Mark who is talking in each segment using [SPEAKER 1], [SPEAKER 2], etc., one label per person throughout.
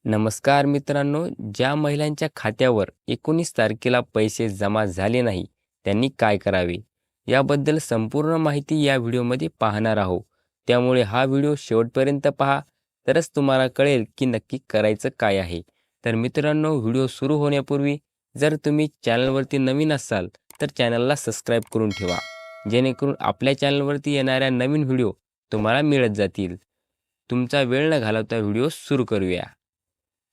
[SPEAKER 1] नमस्कार मित्रांनो, ज्या महिलांच्या खात्यावर 19 तारखेला पैसे जमा झाले नाही, त्यांनी काय करावे? याबद्दल संपूर्ण माहिती या व्हिडिओमध्ये पाहणार आहोत. त्यामुळे हा व्हिडिओ शेवटपर्यंत पहा, तरच तुम्हाला कळेल की नक्की करायचं काय आहे. तर मित्रांनो, व्हिडिओ सुरू होण्यापूर्वी जर तुम्ही चॅनलवरती नवीन असाल, तर चॅनलला सबस्क्राईब करून ठेवा, जेणेकरून आपल्या चॅनलवरती येणाऱ्या नवीन व्हिडिओ तुम्हाला मिळत जातील. तुमचा वेळ न घालवता व्हिडिओ सुरू करूया.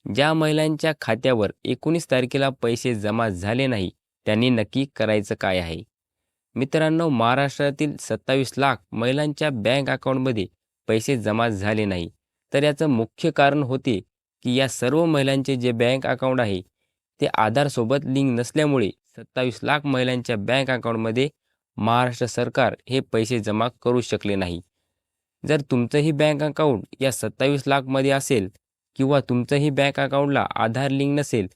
[SPEAKER 1] ज्या महिलांच्या खात्यावर 19 तारखेला पैसे जमा झाले नाही, त्यांनी नक्की करायचं काय आहे? मित्रांनो, महाराष्ट्रातील 27 लाख महिलांच्या बँक अकाउंटमध्ये पैसे जमा झाले नाही. तर याचं मुख्य कारण होते की या सर्व महिलांचे जे बँक अकाउंट आहे, ते आधारसोबत लिंक नसल्यामुळे 27 लाख महिलांच्या बँक अकाउंटमध्ये महाराष्ट्र सरकार हे पैसे जमा करू शकले नाही. जर तुमचंही बँक अकाउंट या 27 लाखमध्ये असेल किंवा तुमचंही बँक अकाउंटला आधार लिंक नसेल,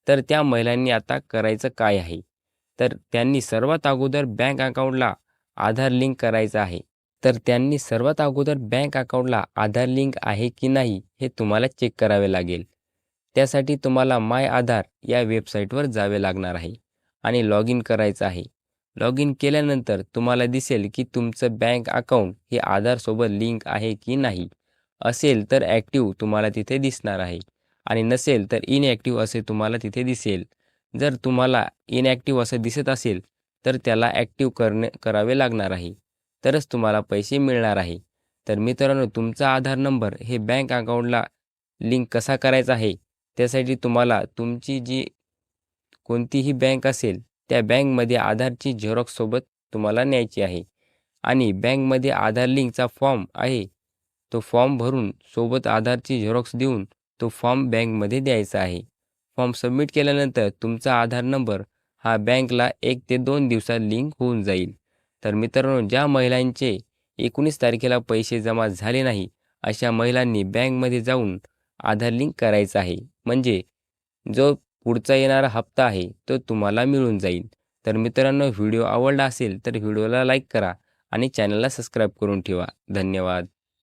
[SPEAKER 1] तर त्या महिलांनी आता करायचं काय आहे? तर त्यांनी सर्वात अगोदर बँक अकाउंटला आधार लिंक करायचं आहे. तर त्यांनी सर्वात अगोदर बँक अकाउंटला आधार लिंक आहे की नाही हे तुम्हाला चेक करावे लागेल. त्यासाठी तुम्हाला माय आधार या वेबसाईटवर जावे लागणार आहे आणि लॉग इन करायचं आहे. लॉग इन केल्यानंतर तुम्हाला दिसेल की तुमचं बँक अकाउंट हे आधारसोबत लिंक आहे की नाही. असेल तर ॲक्टिव्ह तुम्हाला तिथे दिसणार आहे आणि नसेल तर इनॲक्टिव्ह असे तुम्हाला तिथे दिसेल. जर तुम्हाला इनॲक्टिव्ह असं दिसत असेल, तर त्याला ॲक्टिव्ह करावे लागणार आहे. तरच तुम्हाला पैसे मिळणार आहे. तर मित्रांनो, तुमचा आधार नंबर हे बँक अकाउंटला लिंक कसा करायचा आहे, त्यासाठी तुम्हाला तुमची जी कोणतीही बँक असेल, त्या बँकमध्ये आधारची झेरॉक्ससोबत तुम्हाला न्यायची आहे आणि बँकमध्ये आधार लिंकचा फॉर्म आहे, तो फॉर्म भरून सोबत आधारची झेरॉक्स देऊन तो फॉर्म बँकमध्ये द्यायचा आहे. फॉर्म सबमिट केल्यानंतर तुमचा आधार नंबर हा बँकला 1 ते 2 दिवसात लिंक होऊन जाईल. तर मित्रांनो, ज्या महिलांचे 19 तारखेला पैसे जमा झाले नाही, अशा महिलांनी बँकमध्ये जाऊन आधार लिंक करायचं आहे. म्हणजे जो पुढचा येणारा हप्ता आहे, तो तुम्हाला मिळून जाईल. तर मित्रांनो, व्हिडिओ आवडला असेल तर व्हिडिओला लाईक करा आणि चॅनलला सबस्क्राईब करून ठेवा. धन्यवाद.